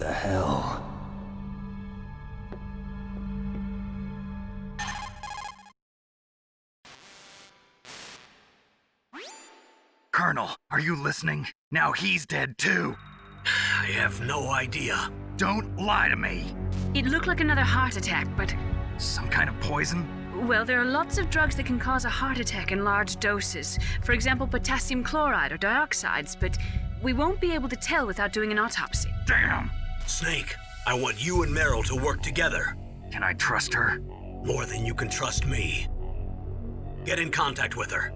the hell? Colonel, are you listening? Now he's dead too. I have no idea. Don't lie to me. It looked like another heart attack, but... Some kind of poison? Well, there are lots of drugs that can cause a heart attack in large doses. For example, potassium chloride or dioxides, but we won't be able to tell without doing an autopsy. Damn! Snake, I want you and Meryl to work together. Can I trust her? More than you can trust me. Get in contact with her.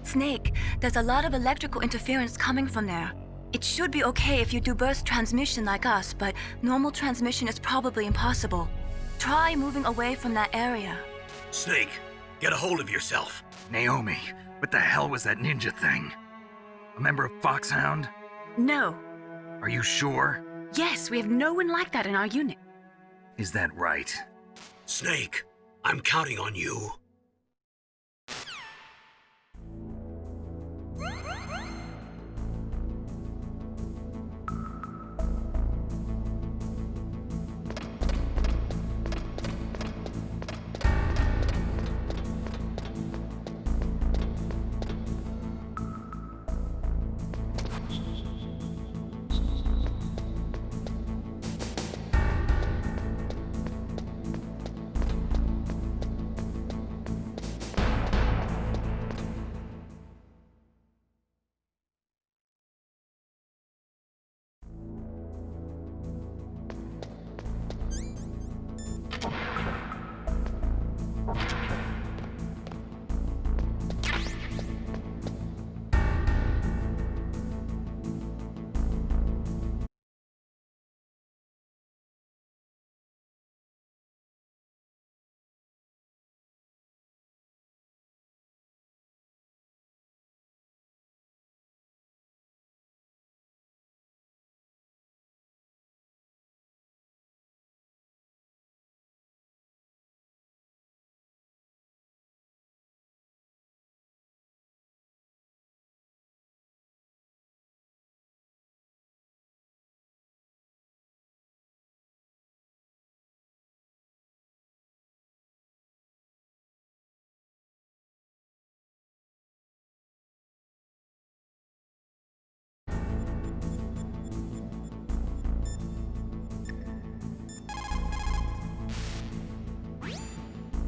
Snake, there's a lot of electrical interference coming from there. It should be okay if you do burst transmission like us, but normal transmission is probably impossible. Try moving away from that area. Snake, get a hold of yourself. Naomi, what the hell was that ninja thing? A member of Foxhound? No. Are you sure? Yes, we have no one like that in our unit. Is that right? Snake, I'm counting on you.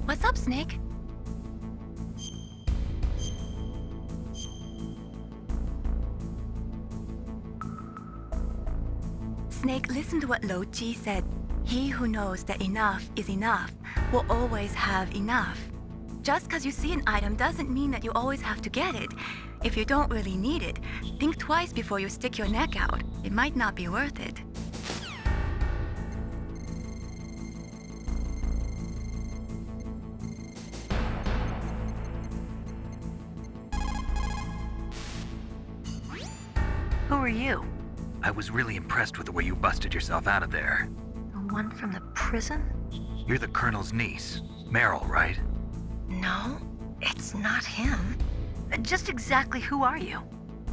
What's up, Snake? Snake, listen to what Lo Ji said. He who knows that enough is enough will always have enough. Just because you see an item doesn't mean that you always have to get it. If you don't really need it, think twice before you stick your neck out. It might not be worth it. Who are you? I was really impressed with the way you busted yourself out of there. The one from the prison? You're the Colonel's niece, Meryl, right? No, it's not him. Just exactly who are you?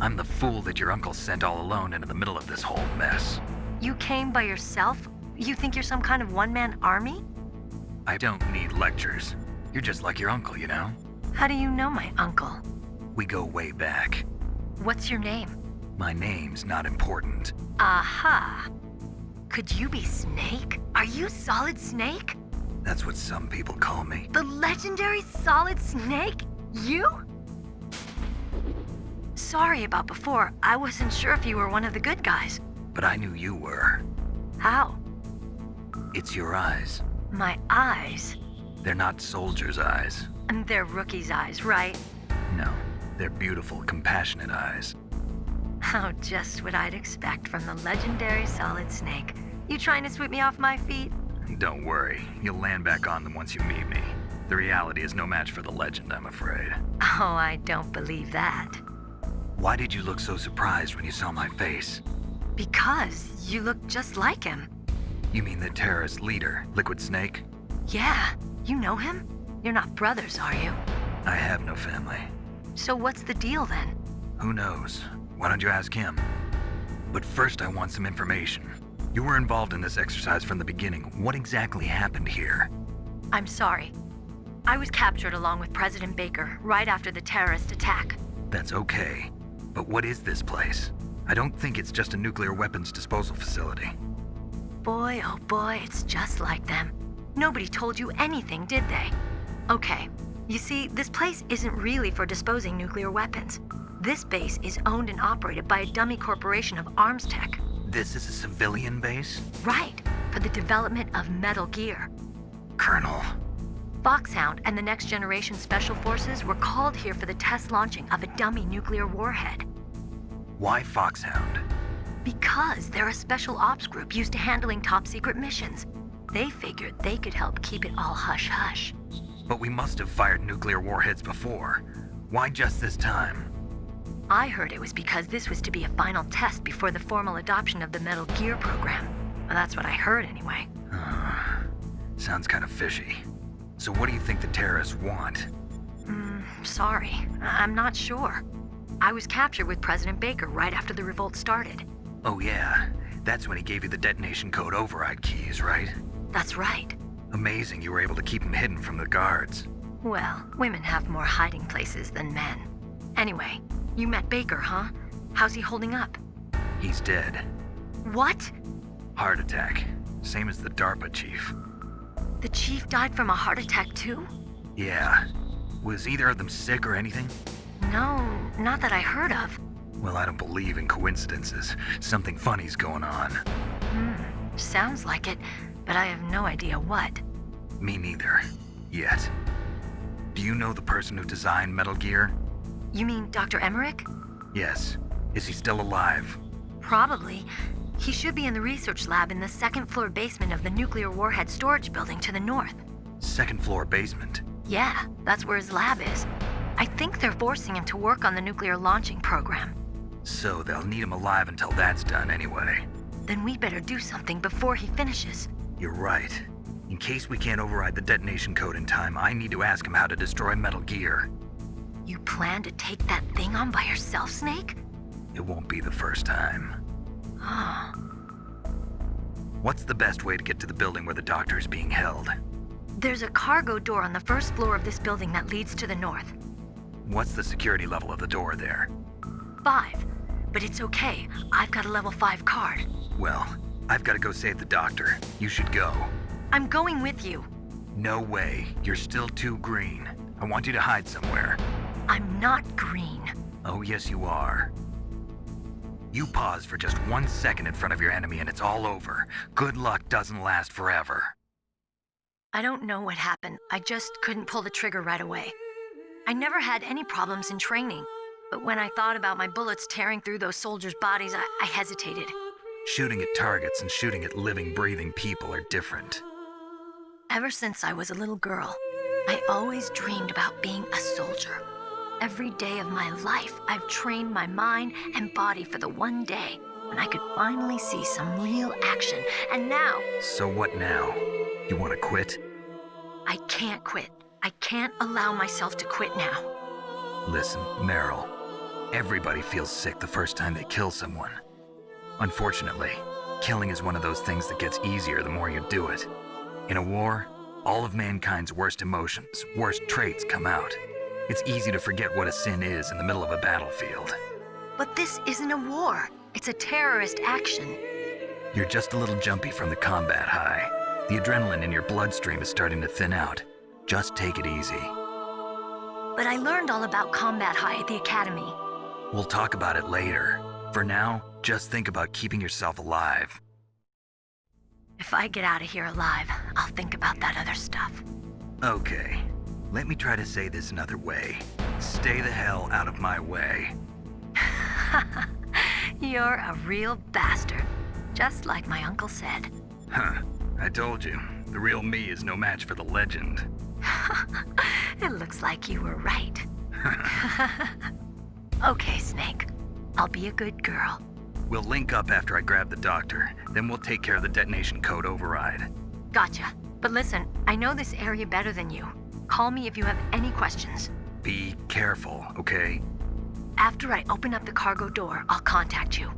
I'm the fool that your uncle sent all alone into the middle of this whole mess. You came by yourself? You think you're some kind of one-man army? I don't need lectures. You're just like your uncle, you know? How do you know my uncle? We go way back. What's your name? My name's not important. Aha! Could you be Snake? Are you Solid Snake? That's what some people call me. The legendary Solid Snake? You? Sorry about before. I wasn't sure if you were one of the good guys. But I knew you were. How? It's your eyes. My eyes? They're not soldiers' eyes. And they're rookies' eyes, right? No, they're beautiful, compassionate eyes. Oh, just what I'd expect from the legendary Solid Snake. You trying to sweep me off my feet? Don't worry, you'll land back on them once you meet me. The reality is no match for the legend, I'm afraid. Oh, I don't believe that. Why did you look so surprised when you saw my face? Because you look just like him. You mean the terrorist leader, Liquid Snake? Yeah, you know him? You're not brothers, are you? I have no family. So what's the deal then? Who knows? Why don't you ask him? But first I want some information. You were involved in this exercise from the beginning. What exactly happened here? I'm sorry. I was captured along with President Baker right after the terrorist attack. That's okay. But what is this place? I don't think it's just a nuclear weapons disposal facility. Boy, oh boy, it's just like them. Nobody told you anything, did they? Okay, you see, this place isn't really for disposing nuclear weapons. This base is owned and operated by a dummy corporation of arms tech. This is a civilian base? Right, for the development of Metal Gear. Colonel. Foxhound and the Next Generation Special Forces were called here for the test launching of a dummy nuclear warhead. Why Foxhound? Because they're a special ops group used to handling top secret missions. They figured they could help keep it all hush-hush. But we must have fired nuclear warheads before. Why just this time? I heard it was because this was to be a final test before the formal adoption of the Metal Gear program. Well, that's what I heard anyway. Sounds kind of fishy. So what do you think the terrorists want? Sorry. I'm not sure. I was captured with President Baker right after the revolt started. Oh yeah, that's when he gave you the detonation code override keys, right? That's right. Amazing you were able to keep him hidden from the guards. Well, women have more hiding places than men. Anyway, you met Baker, huh? How's he holding up? He's dead. What? Heart attack. Same as the DARPA chief. The chief died from a heart attack too? Yeah. Was either of them sick or anything? No, not that I heard of. Well, I don't believe in coincidences. Something funny's going on. Sounds like it, but I have no idea what. Me neither. Yet. Do you know the person who designed Metal Gear? You mean Dr. Emmerich? Yes. Is he still alive? Probably. He should be in the research lab in the second-floor basement of the nuclear warhead storage building to the north. Second floor basement. Yeah, that's where his lab is. I think they're forcing him to work on the nuclear launching program. So they'll need him alive until that's done anyway. Then we better do something before he finishes. You're right. In case we can't override the detonation code in time, I need to ask him how to destroy Metal Gear. You plan to take that thing on by yourself, Snake? It won't be the first time. Oh. What's the best way to get to the building where the doctor is being held? There's a cargo door on the first floor of this building that leads to the north. What's the security level of the door there? 5. But it's okay. I've got a level 5 card. Well, I've got to go save the doctor. You should go. I'm going with you. No way. You're still too green. I want you to hide somewhere. I'm not green. Oh, yes, you are. You pause for just 1 second in front of your enemy and it's all over. Good luck doesn't last forever. I don't know what happened. I just couldn't pull the trigger right away. I never had any problems in training, but when I thought about my bullets tearing through those soldiers' bodies, I hesitated. Shooting at targets and shooting at living, breathing people are different. Ever since I was a little girl, I always dreamed about being a soldier. Every day of my life, I've trained my mind and body for the one day when I could finally see some real action, and now... So what now? You want to quit? I can't quit. I can't allow myself to quit now. Listen, Meryl. Everybody feels sick the first time they kill someone. Unfortunately, killing is one of those things that gets easier the more you do it. In a war, all of mankind's worst emotions, worst traits come out. It's easy to forget what a sin is in the middle of a battlefield. But this isn't a war. It's a terrorist action. You're just a little jumpy from the combat high. The adrenaline in your bloodstream is starting to thin out. Just take it easy. But I learned all about combat high at the academy. We'll talk about it later. For now, just think about keeping yourself alive. If I get out of here alive, I'll think about that other stuff. Okay. Let me try to say this another way. Stay the hell out of my way. You're a real bastard. Just like my uncle said. Huh. I told you. The real me is no match for the legend. It looks like you were right. Okay, Snake. I'll be a good girl. We'll link up after I grab the doctor. Then we'll take care of the detonation code override. Gotcha. But listen, I know this area better than you. Call me if you have any questions. Be careful, okay? After I open up the cargo door, I'll contact you.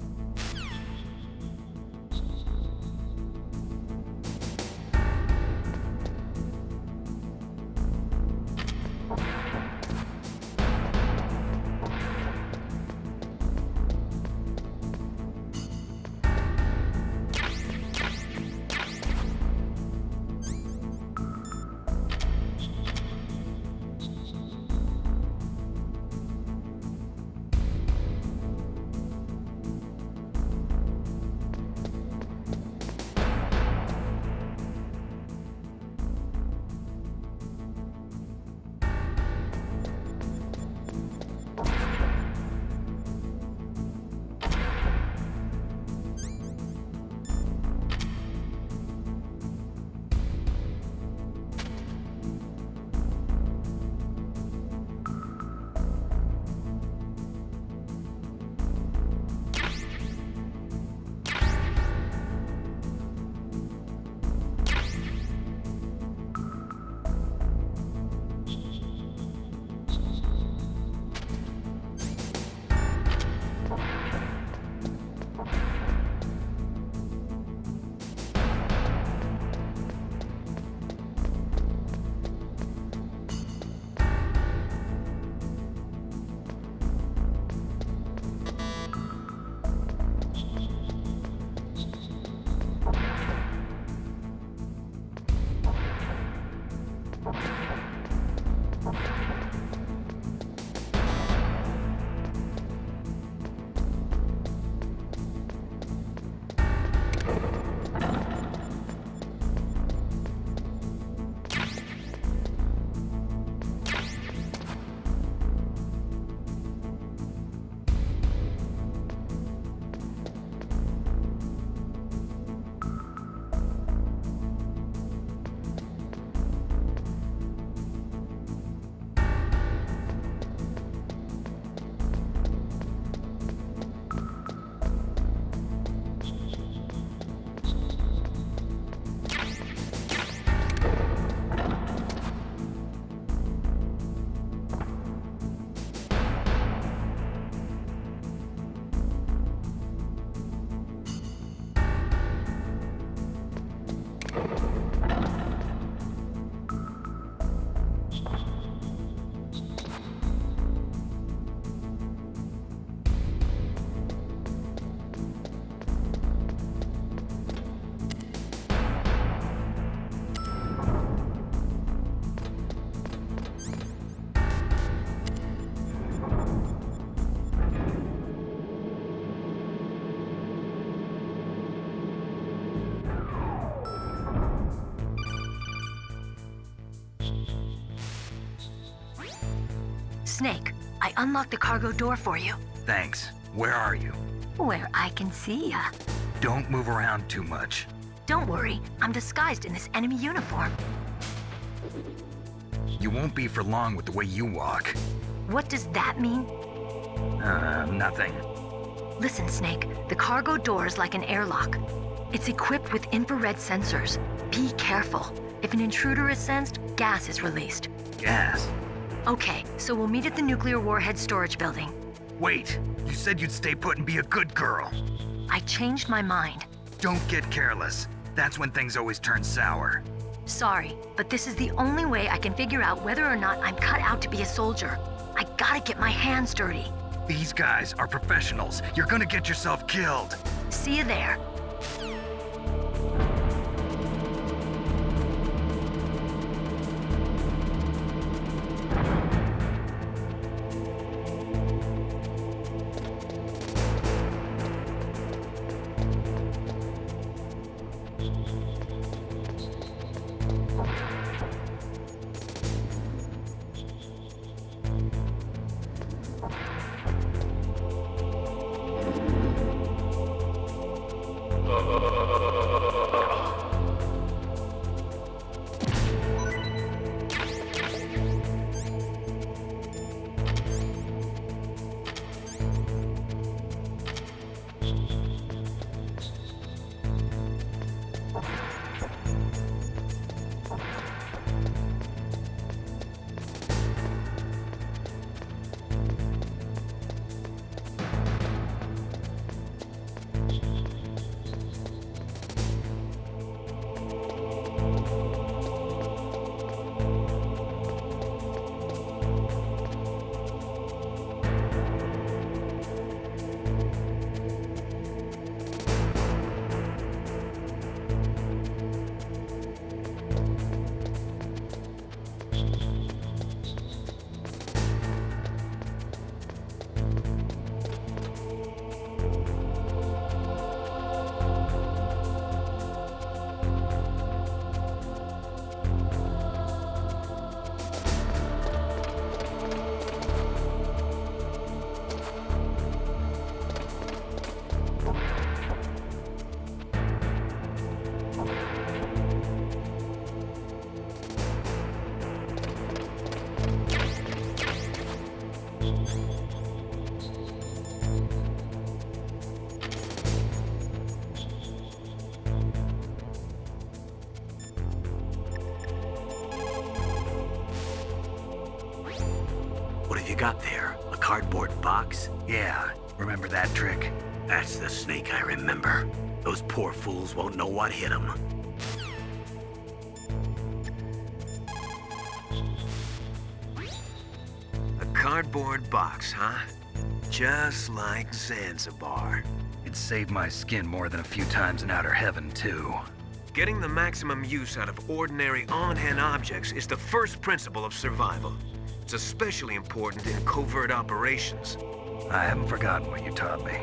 Snake, I unlocked the cargo door for you. Thanks. Where are you? Where I can see ya. Don't move around too much. Don't worry, I'm disguised in this enemy uniform. You won't be for long with the way you walk. What does that mean? Nothing. Listen, Snake, the cargo door is like an airlock. It's equipped with infrared sensors. Be careful. If an intruder is sensed, gas is released. Gas. Okay, so we'll meet at the nuclear warhead storage building. Wait, you said you'd stay put and be a good girl. I changed my mind. Don't get careless. That's when things always turn sour. Sorry, but this is the only way I can figure out whether or not I'm cut out to be a soldier. I gotta get my hands dirty. These guys are professionals. You're gonna get yourself killed. See you there. What have you got there? A cardboard box? Yeah, remember that trick? That's the Snake I remember. Those poor fools won't know what hit them. A cardboard box, huh? Just like Zanzibar. It saved my skin more than a few times in Outer Heaven, too. Getting the maximum use out of ordinary on-hand objects is the first principle of survival. It's especially important in covert operations. I haven't forgotten what you taught me.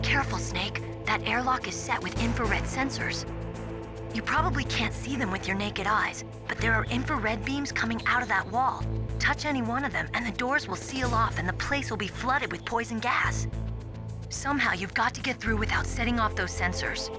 careful, Snake. That airlock is set with infrared sensors. You probably can't see them with your naked eyes, but there are infrared beams coming out of that wall. Touch any one of them, and the doors will seal off and the place will be flooded with poison gas. Somehow you've got to get through without setting off those sensors.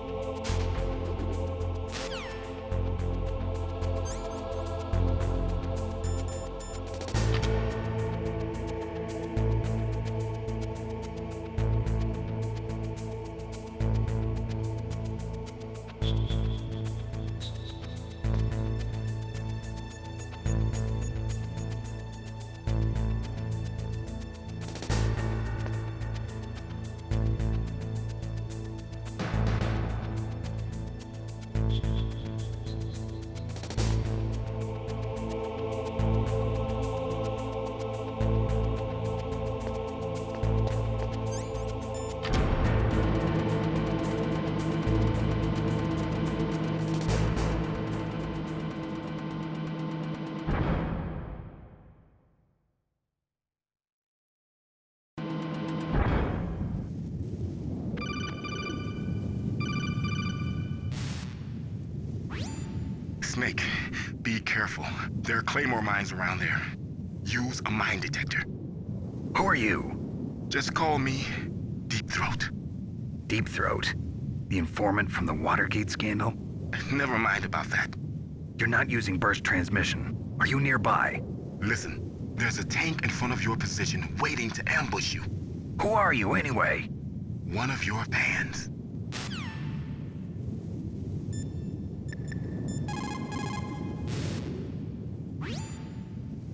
Snake, be careful. There are Claymore mines around there. Use a mine detector. Who are you? Just call me Deep Throat. Deep Throat? The informant from the Watergate scandal? Never mind about that. You're not using burst transmission. Are you nearby? Listen, there's a tank in front of your position waiting to ambush you. Who are you anyway? One of your fans.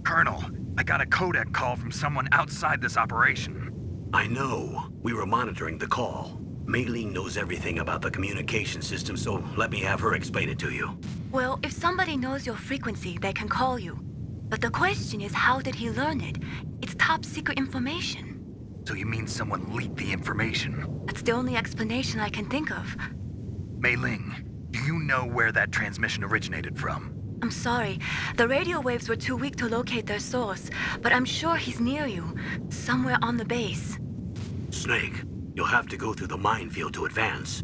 Colonel, I got a codec call from someone outside this operation. I know. We were monitoring the call. Mei Ling knows everything about the communication system, so let me have her explain it to you. Well, if somebody knows your frequency, they can call you. But the question is, how did he learn it? It's top secret information. So you mean someone leaked the information? That's the only explanation I can think of. Mei Ling, do you know where that transmission originated from? I'm sorry. The radio waves were too weak to locate their source, but I'm sure he's near you, somewhere on the base. Snake, you'll have to go through the minefield to advance.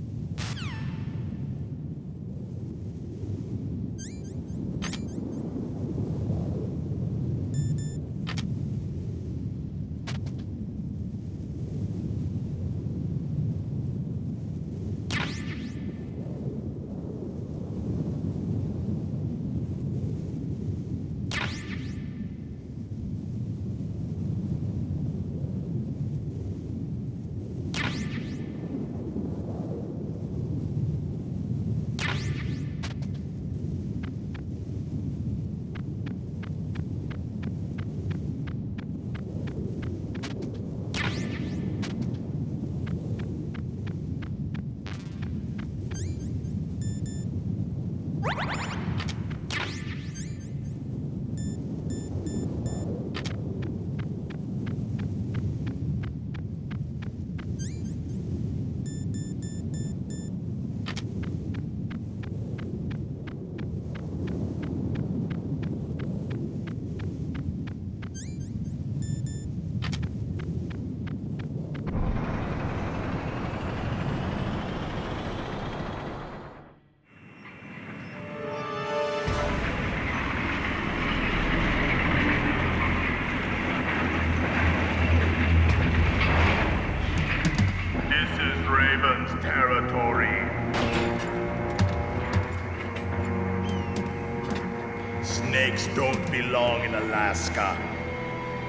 Snakes don't belong in Alaska.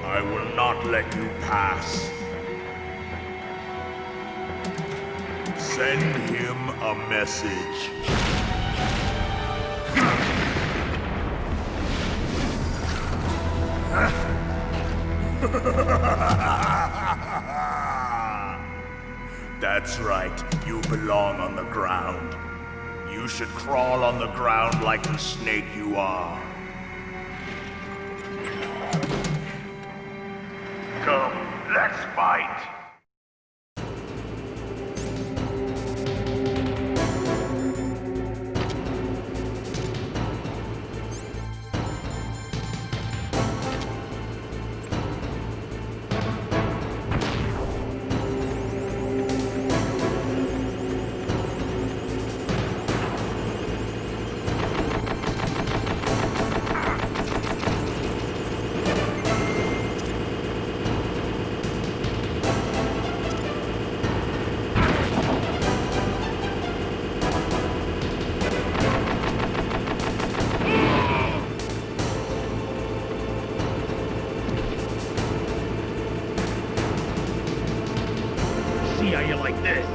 I will not let you pass. Send him a message. That's right, you belong on the ground. You should crawl on the ground like the snake you are. Come, let's fight! how you like this.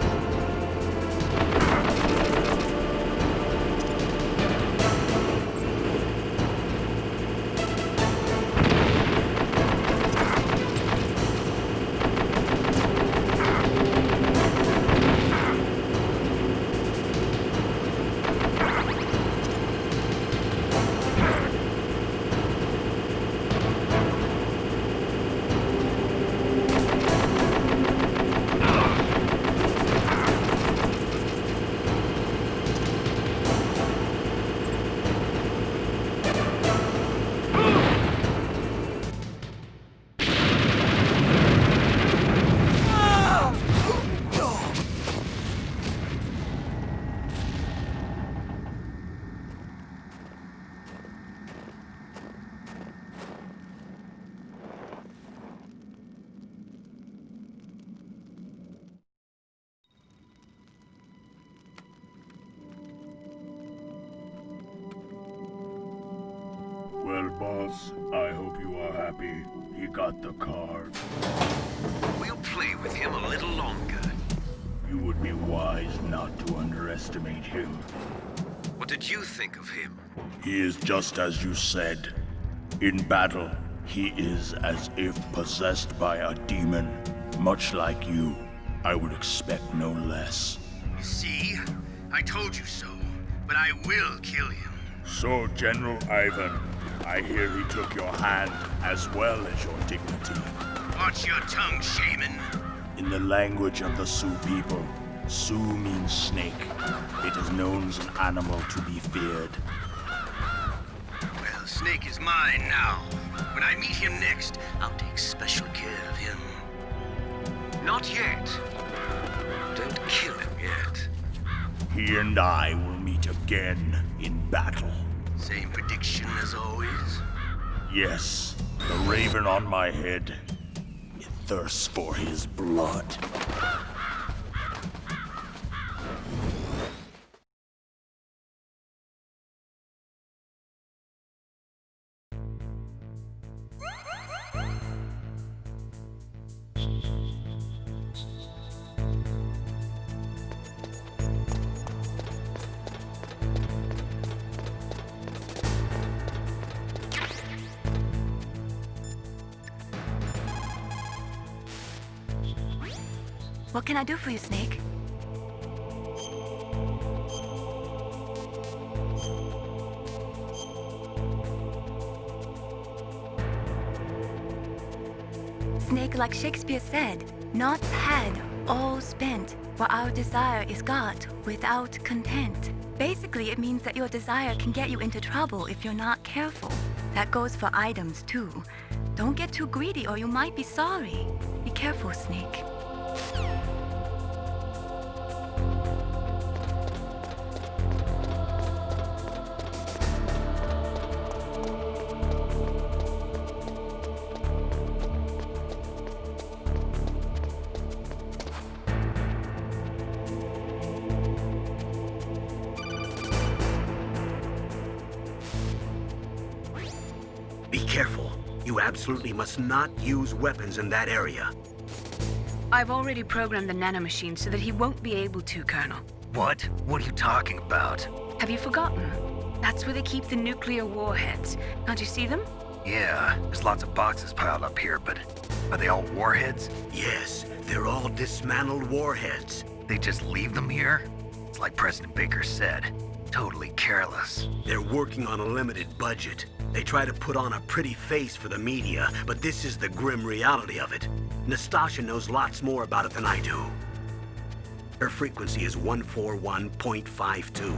Well, boss, I hope you are happy. He got the card. We'll play with him a little longer. You would be wise not to underestimate him. What did you think of him? He is just as you said. In battle, he is as if possessed by a demon. Much like you, I would expect no less. See? I told you so. But I will kill him. So, General Ivan, I hear he took your hand as well as your dignity. Watch your tongue, shaman. In the language of the Sioux people, Sioux means snake. It is known as an animal to be feared. Well, Snake is mine now. When I meet him next, I'll take special care of him. Not yet. Don't kill him yet. He and I will meet again in battle. Same prediction as always? Yes, the raven on my head. It thirsts for his blood. What can I do for you, Snake? Snake, like Shakespeare said, knots had, all spent, where our desire is got without content. Basically, it means that your desire can get you into trouble if you're not careful. That goes for items, too. Don't get too greedy or you might be sorry. Be careful, Snake. Be careful. You absolutely must not use weapons in that area. I've already programmed the nanomachine so that he won't be able to, Colonel. What? What are you talking about? Have you forgotten? That's where they keep the nuclear warheads. Can't you see them? Yeah, there's lots of boxes piled up here, but are they all warheads? Yes, they're all dismantled warheads. They just leave them here? It's like President Baker said, totally careless. They're working on a limited budget. They try to put on a pretty face for the media, but this is the grim reality of it. Nastasha knows lots more about it than I do. Her frequency is 141.52.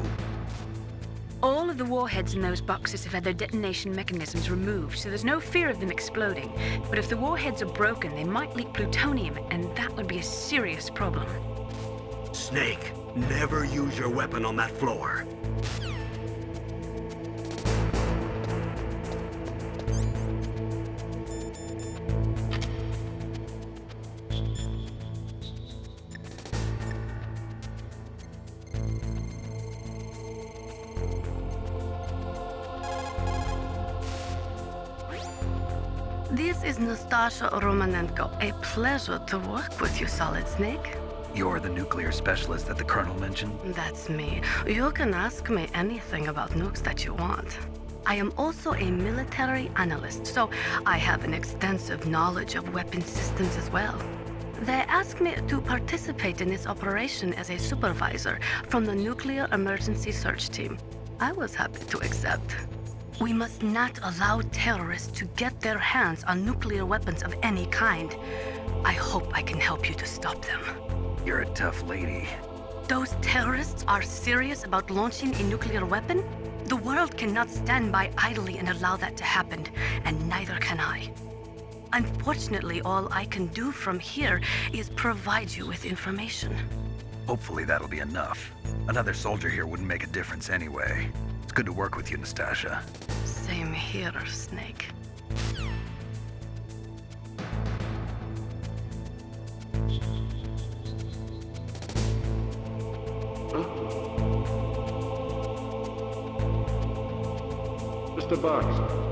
All of the warheads in those boxes have had their detonation mechanisms removed, so there's no fear of them exploding. But if the warheads are broken, they might leak plutonium, and that would be a serious problem. Snake, never use your weapon on that floor. This is Nastasha Romanenko. A pleasure to work with you, Solid Snake. You're the nuclear specialist that the Colonel mentioned? That's me. You can ask me anything about nukes that you want. I am also a military analyst, so I have an extensive knowledge of weapon systems as well. They asked me to participate in this operation as a supervisor from the Nuclear Emergency Search Team. I was happy to accept. We must not allow terrorists to get their hands on nuclear weapons of any kind. I hope I can help you to stop them. You're a tough lady. Those terrorists are serious about launching a nuclear weapon? The world cannot stand by idly and allow that to happen, and neither can I. Unfortunately, all I can do from here is provide you with information. Hopefully that'll be enough. Another soldier here wouldn't make a difference anyway. It's good to work with you, Nastasha. Same here, Snake. Mr. Box.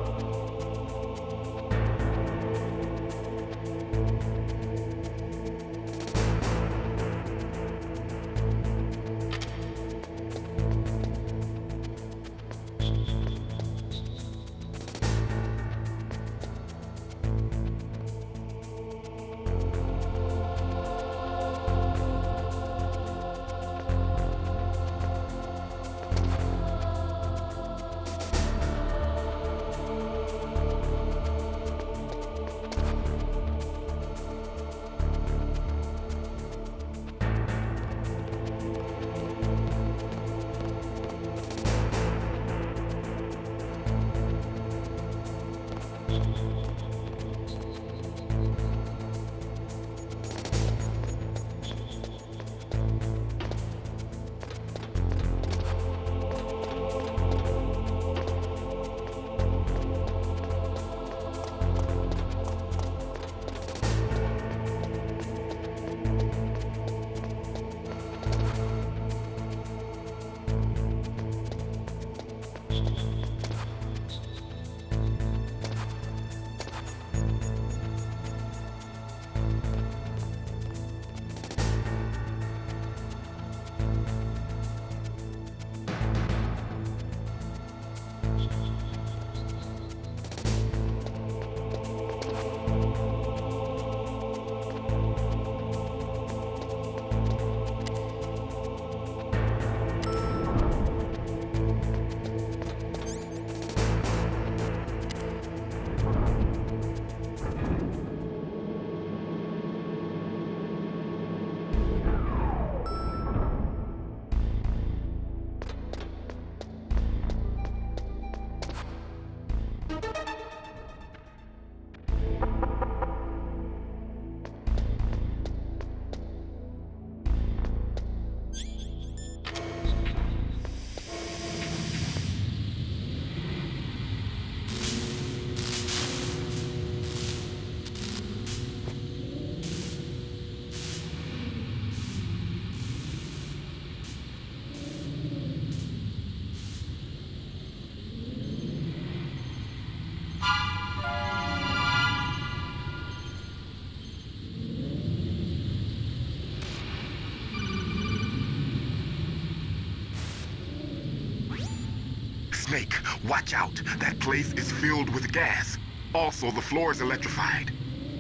Snake, watch out. That place is filled with gas. Also, the floor is electrified.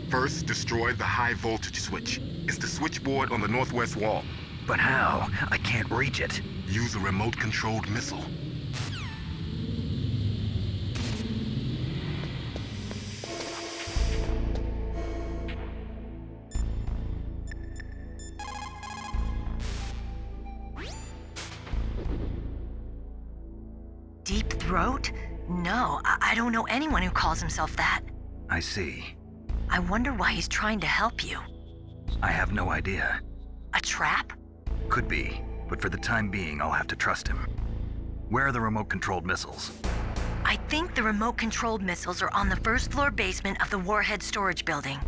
First, destroy the high voltage switch. It's the switchboard on the northwest wall. But how? I can't reach it. Use a remote-controlled missile. Deep throat? No, I don't know anyone who calls himself that. I see. I wonder why he's trying to help you. I have no idea. A trap? Could be, but for the time being, I'll have to trust him. Where are the remote-controlled missiles? I think the remote-controlled missiles are on the first floor basement of the Warhead storage building.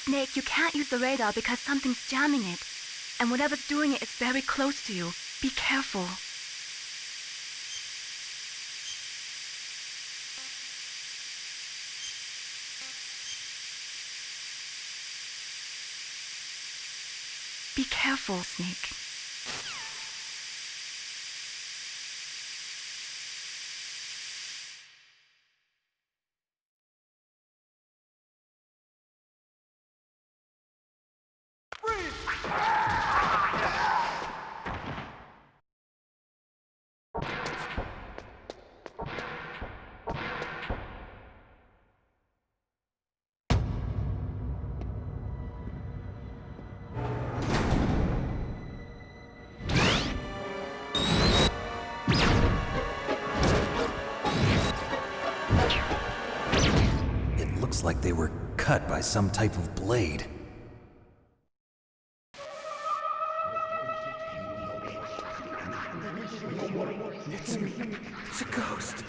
Snake, you can't use the radar because something's jamming it. And whatever's doing it is very close to you. Be careful. Be careful, Snake. Looks like they were cut by some type of blade. It's a ghost.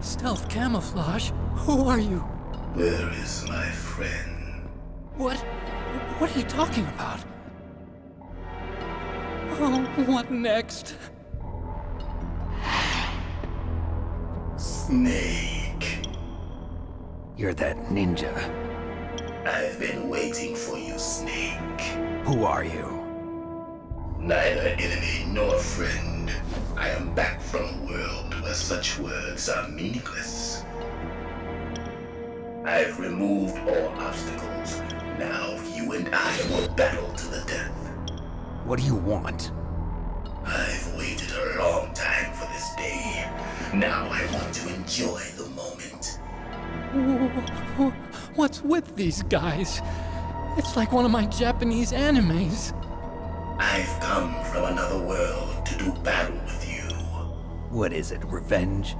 Stealth camouflage? Who are you? Where is my friend? What are you talking about? Oh, what next? Snake. You're that ninja. I've been waiting for you, Snake. Who are you? Neither enemy nor friend. I am back from a world where such words are meaningless. I've removed all obstacles. Now you and I will battle to the death. What do you want? I've waited a long time for this day. Now I want to enjoy the moment. What's with these guys? It's like one of my Japanese animes. I've come from another world to do battle with you. What is it, revenge?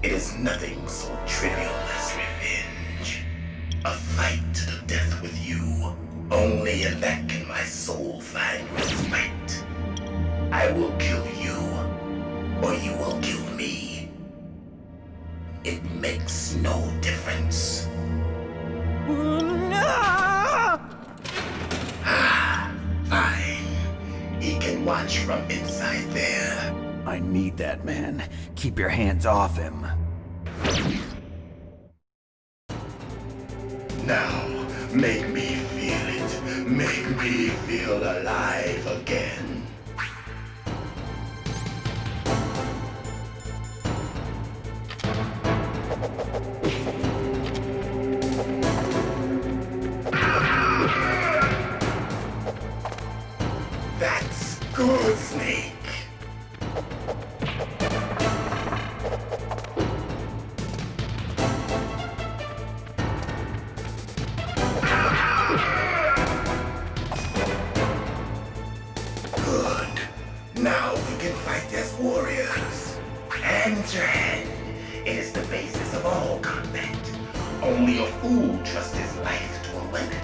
It is nothing so trivial as revenge. A fight to the death with you. Only in that can my soul find respite. I will kill you, or you will kill me. It makes no difference. Fine. He can watch from inside there. I need that man. Keep your hands off him. Now, make me feel it. Make me feel alive again. That's good, Snake. Good. Now we can fight as warriors. Hand to hand. It is the basis of all combat. Only a fool trusts his life to a weapon.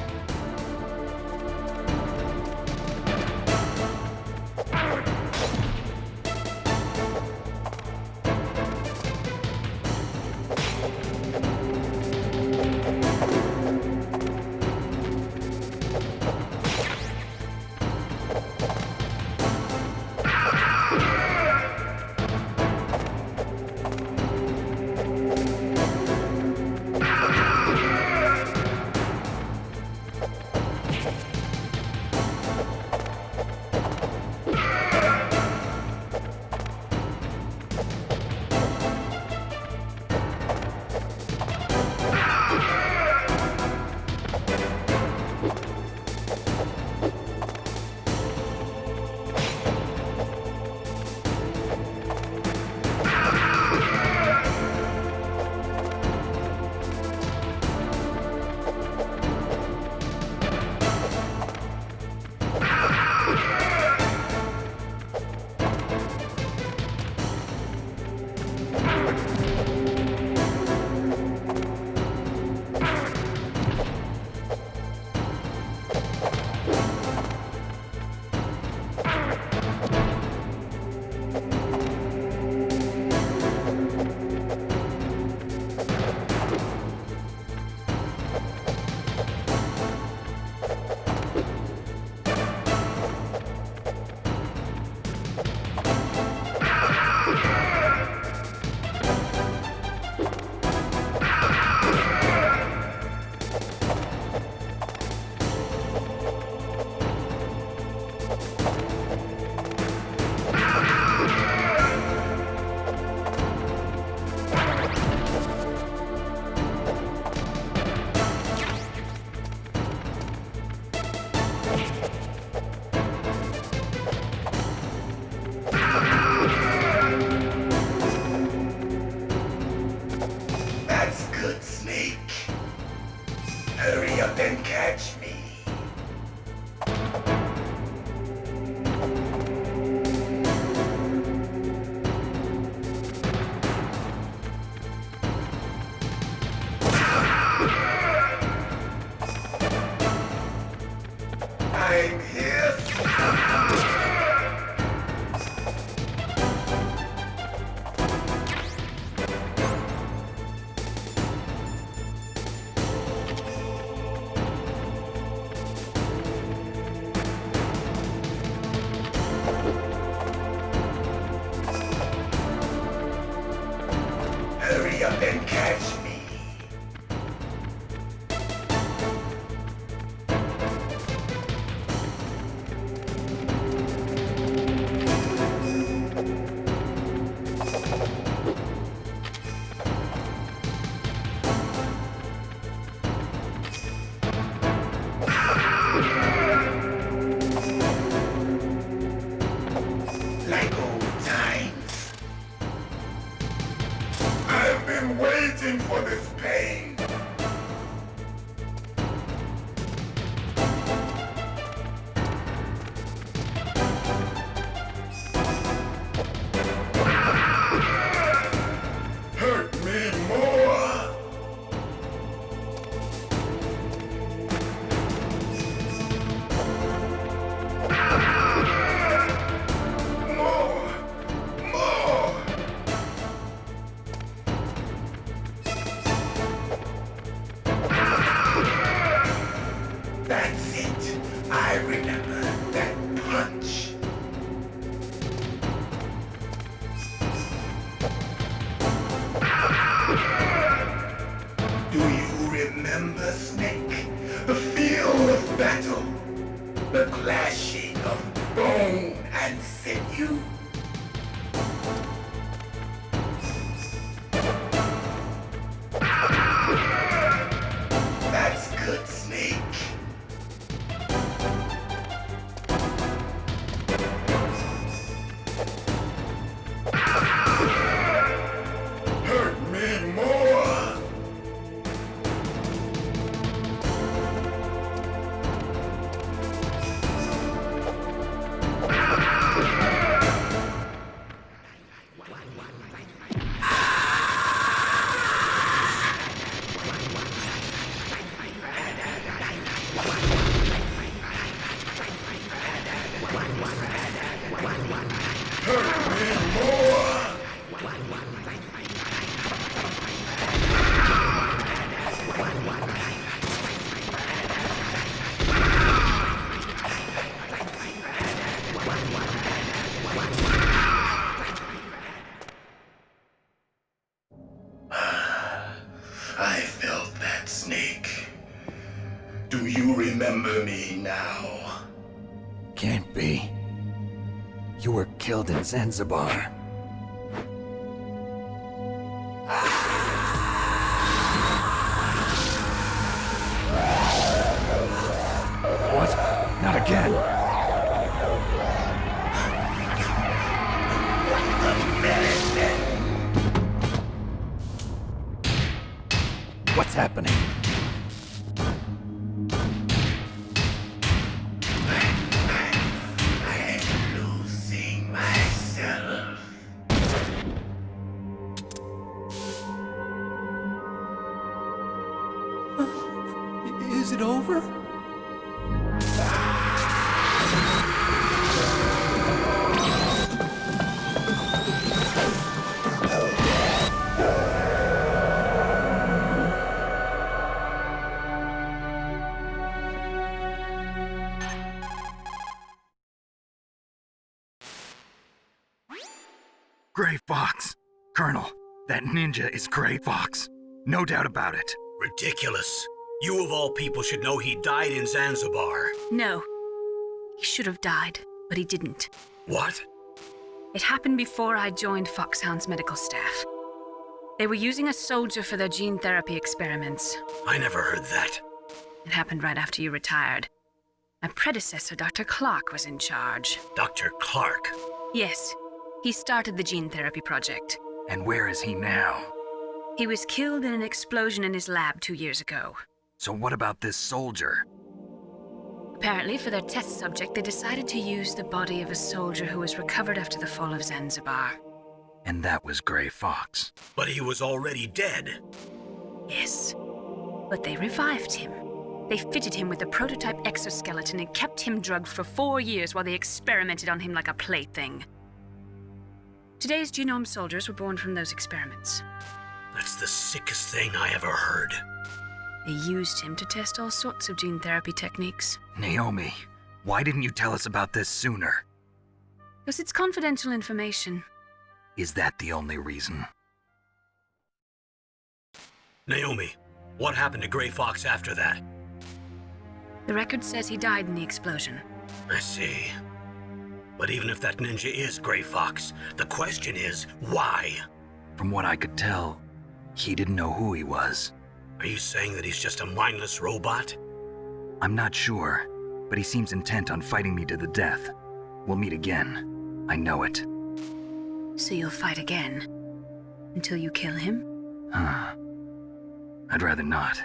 catch me. I'm here. Hurry up and catch me. Like old times. I've been waiting for this pain. Hurt me more. More. That's it. I remember that punch. Do you remember, Snake? The feel of battle. The clashing of bone and sinew. That's good, Snake. Hurt me more. Hurt me more. I felt that, Snake. Do you remember me now? Can't be. You were killed in Zanzibar. What? Not again. What's happening? I'm losing myself. Is it over? Gray Fox. Colonel, that ninja is Gray Fox. No doubt about it. Ridiculous. You of all people should know he died in Zanzibar. No. He should have died, but he didn't. What? It happened before I joined Foxhound's medical staff. They were using a soldier for their gene therapy experiments. I never heard that. It happened right after you retired. My predecessor, Dr. Clark, was in charge. Dr. Clark? Yes. He started the gene therapy project. And where is he now? He was killed in an explosion in his lab 2 years ago. So what about this soldier? Apparently, for their test subject, they decided to use the body of a soldier who was recovered after the fall of Zanzibar. And that was Gray Fox. But he was already dead. Yes. But they revived him. They fitted him with a prototype exoskeleton and kept him drugged for 4 years while they experimented on him like a plaything. Today's genome soldiers were born from those experiments. That's the sickest thing I ever heard. They used him to test all sorts of gene therapy techniques. Naomi, why didn't you tell us about this sooner? Because it's confidential information. Is that the only reason? Naomi, what happened to Gray Fox after that? The record says he died in the explosion. I see. But even if that ninja is Gray Fox, the question is, why? From what I could tell, he didn't know who he was. Are you saying that he's just a mindless robot? I'm not sure, but he seems intent on fighting me to the death. We'll meet again. I know it. So you'll fight again? Until you kill him? I'd rather not.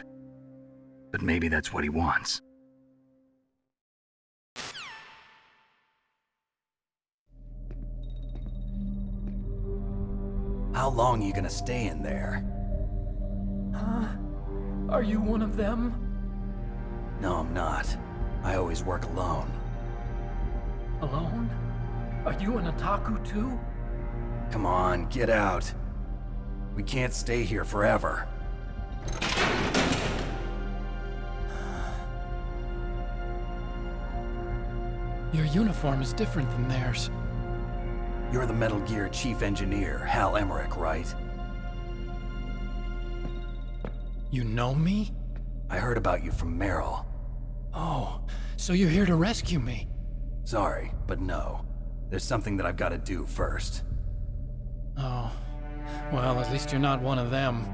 But maybe that's what he wants. How long are you gonna stay in there? Huh? Are you one of them? No, I'm not. I always work alone. Alone? Are you an otaku too? Come on, get out. We can't stay here forever. Your uniform is different than theirs. You're the Metal Gear Chief Engineer, Hal Emmerich, right? You know me? I heard about you from Meryl. Oh, so you're here to rescue me? Sorry, but no. There's something that I've got to do first. Oh. Well, at least you're not one of them.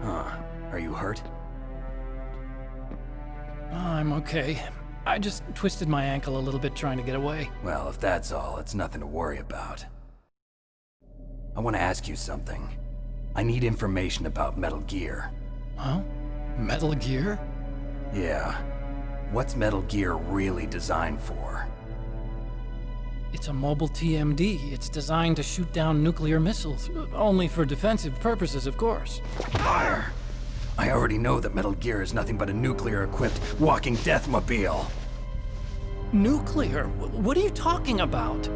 Huh. Are you hurt? I'm okay. I just twisted my ankle a little bit trying to get away. Well, if that's all, it's nothing to worry about. I want to ask you something. I need information about Metal Gear. Huh? Metal Gear? Yeah. What's Metal Gear really designed for? It's a mobile TMD. It's designed to shoot down nuclear missiles. Only for defensive purposes, of course. Fire! I already know that Metal Gear is nothing but a nuclear-equipped walking deathmobile. Nuclear? What are you talking about?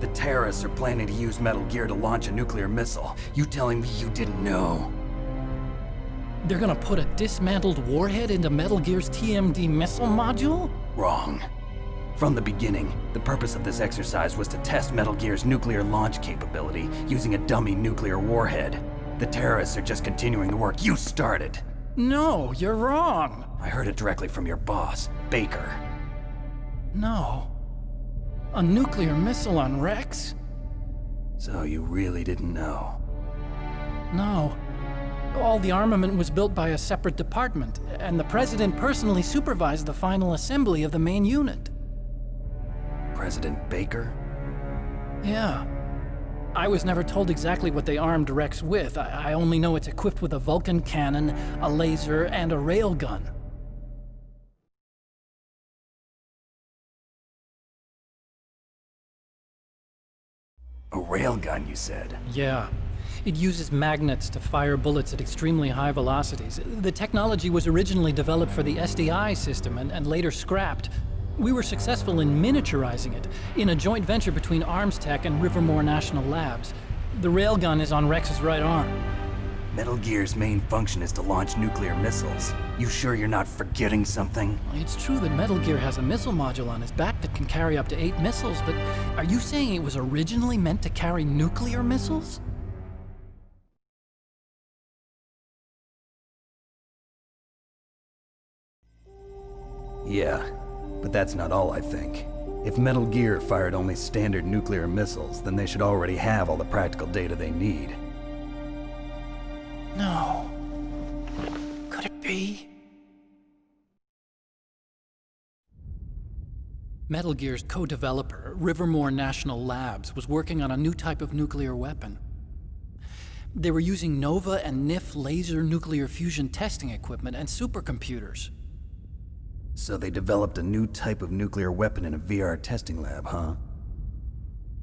The terrorists are planning to use Metal Gear to launch a nuclear missile. You telling me you didn't know? They're gonna put a dismantled warhead into Metal Gear's TMD missile module? Wrong. From the beginning, the purpose of this exercise was to test Metal Gear's nuclear launch capability using a dummy nuclear warhead. The terrorists are just continuing the work you started. No, you're wrong. I heard it directly from your boss, Baker. No. A nuclear missile on Rex? So you really didn't know? No. All the armament was built by a separate department, and the President personally supervised the final assembly of the main unit. President Baker? Yeah. I was never told exactly what they armed Rex with. I only know it's equipped with a Vulcan cannon, a laser, and a railgun. A railgun, you said? Yeah. It uses magnets to fire bullets at extremely high velocities. The technology was originally developed for the SDI system and later scrapped. We were successful in miniaturizing it, in a joint venture between ArmsTech and Rivermore National Labs. The railgun is on Rex's right arm. Metal Gear's main function is to launch nuclear missiles. You sure you're not forgetting something? It's true that Metal Gear has a missile module on his back that can carry up to 8 missiles, but are you saying it was originally meant to carry nuclear missiles? Yeah, but that's not all I think. If Metal Gear fired only standard nuclear missiles, then they should already have all the practical data they need. No. Could it be? Metal Gear's co-developer, Rivermore National Labs, was working on a new type of nuclear weapon. They were using NOVA and NIF laser nuclear fusion testing equipment and supercomputers. So they developed a new type of nuclear weapon in a VR testing lab, huh?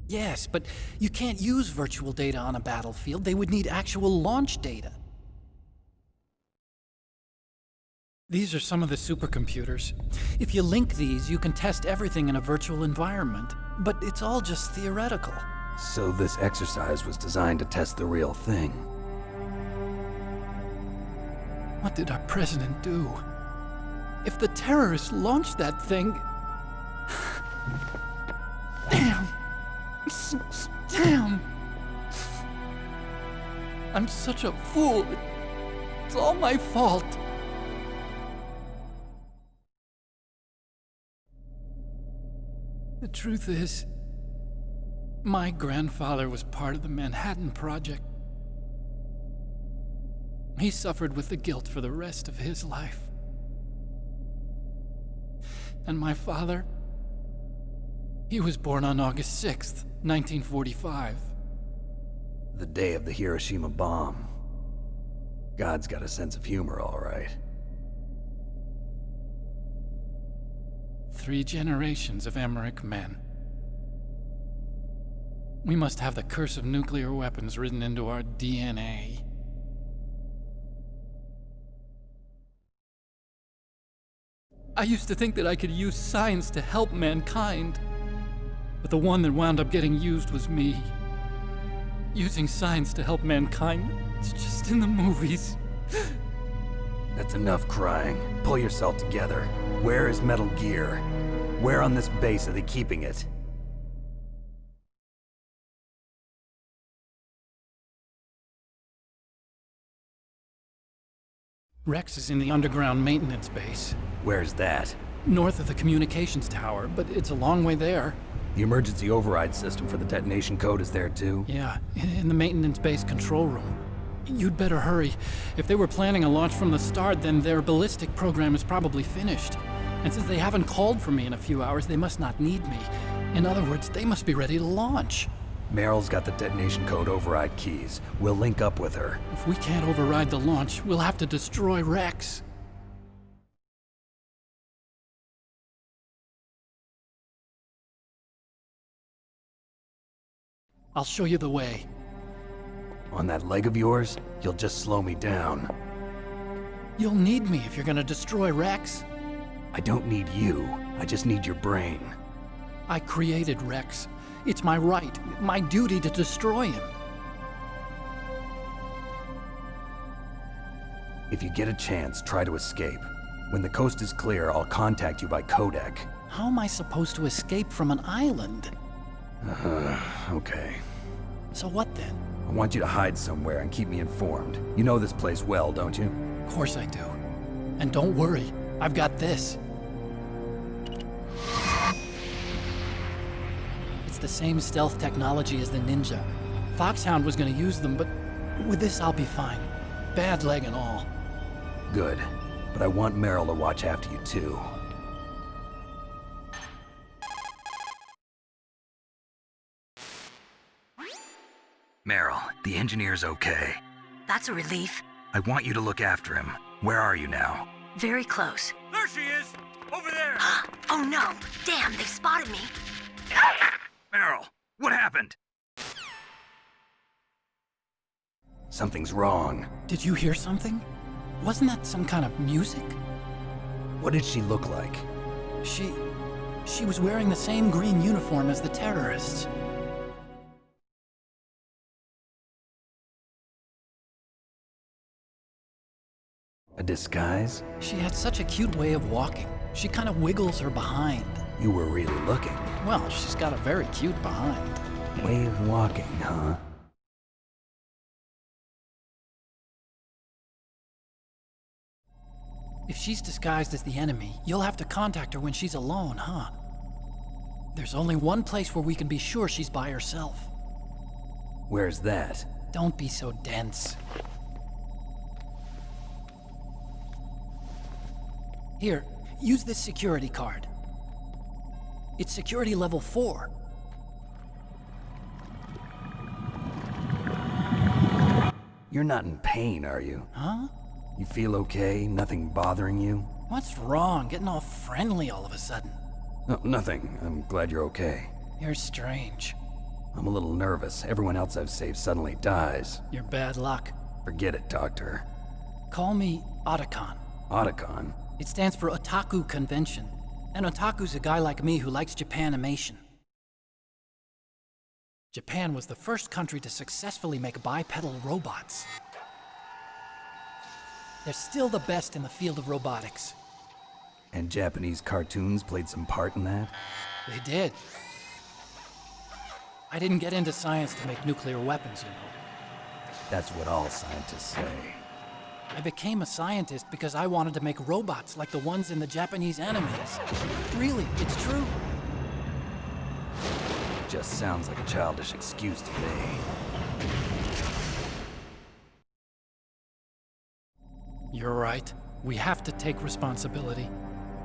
Yes, but you can't use virtual data on a battlefield. They would need actual launch data. These are some of the supercomputers. If you link these, you can test everything in a virtual environment. But it's all just theoretical. So this exercise was designed to test the real thing. What did our president do? If the terrorists launched that thing... Damn! Damn! I'm such a fool. It's all my fault. The truth is, my grandfather was part of the Manhattan Project. He suffered with the guilt for the rest of his life. And my father, he was born on August 6th, 1945. The day of the Hiroshima bomb. God's got a sense of humor, all right. 3 generations of Emmerich men. We must have the curse of nuclear weapons written into our DNA. I used to think that I could use science to help mankind. But the one that wound up getting used was me. Using science to help mankind, it's just in the movies. That's enough crying. Pull yourself together. Where is Metal Gear? Where on this base are they keeping it? Rex is in the underground maintenance base. Where's that? North of the communications tower, but it's a long way there. The emergency override system for the detonation code is there too? Yeah, in the maintenance base control room. You'd better hurry. If they were planning a launch from the start, then their ballistic program is probably finished. And since they haven't called for me in a few hours, they must not need me. In other words, they must be ready to launch. Meryl's got the detonation code override keys. We'll link up with her. If we can't override the launch, we'll have to destroy Rex. I'll show you the way. On that leg of yours, you'll just slow me down. You'll need me if you're gonna destroy Rex. I don't need you. I just need your brain. I created Rex. It's my right, my duty to destroy him. If you get a chance, try to escape. When the coast is clear, I'll contact you by codec. How am I supposed to escape from an island? Okay. So what then? I want you to hide somewhere and keep me informed. You know this place well, don't you? Of course I do. And don't worry, I've got this. It's the same stealth technology as the Ninja. Foxhound was gonna use them, but with this I'll be fine. Bad leg and all. Good. But I want Meryl to watch after you too. Meryl, the engineer's okay. That's a relief. I want you to look after him. Where are you now? Very close. There she is! Over there! Oh no! Damn, they've spotted me. Meryl, what happened? Something's wrong. Did you hear something? Wasn't that some kind of music? What did she look like? She was wearing the same green uniform as the terrorists. A disguise? She had such a cute way of walking. She kind of wiggles her behind. You were really looking. Well, she's got a very cute behind. Way of walking, huh? If she's disguised as the enemy, you'll have to contact her when she's alone, huh? There's only one place where we can be sure she's by herself. Where's that? Don't be so dense. Here, use this security card. It's security level 4. You're not in pain, are you? Huh? You feel okay? Nothing bothering you? What's wrong? Getting all friendly all of a sudden. No, nothing. I'm glad you're okay. You're strange. I'm a little nervous. Everyone else I've saved suddenly dies. You're bad luck. Forget it, Doctor. Call me Otacon. Otacon? It stands for Otaku Convention. And Otaku's a guy like me who likes Japanimation. Japan was the first country to successfully make bipedal robots. They're still the best in the field of robotics. And Japanese cartoons played some part in that? They did. I didn't get into science to make nuclear weapons, you know. That's what all scientists say. I became a scientist because I wanted to make robots like the ones in the Japanese animes. Really, it's true. Just sounds like a childish excuse to me. You're right. We have to take responsibility.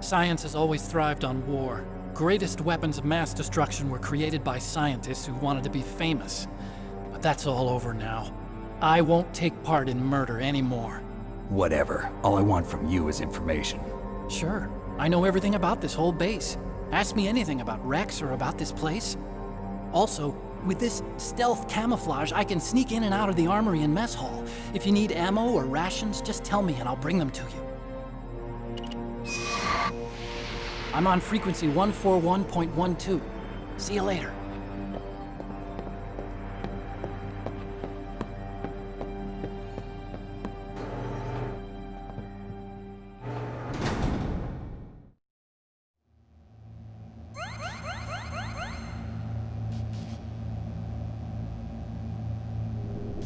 Science has always thrived on war. Greatest weapons of mass destruction were created by scientists who wanted to be famous. But that's all over now. I won't take part in murder anymore. Whatever. All I want from you is information. Sure. I know everything about this whole base. Ask me anything about Rex or about this place. Also, with this stealth camouflage, I can sneak in and out of the armory and mess hall. If you need ammo or rations, just tell me and I'll bring them to you. I'm on frequency 141.12. See you later.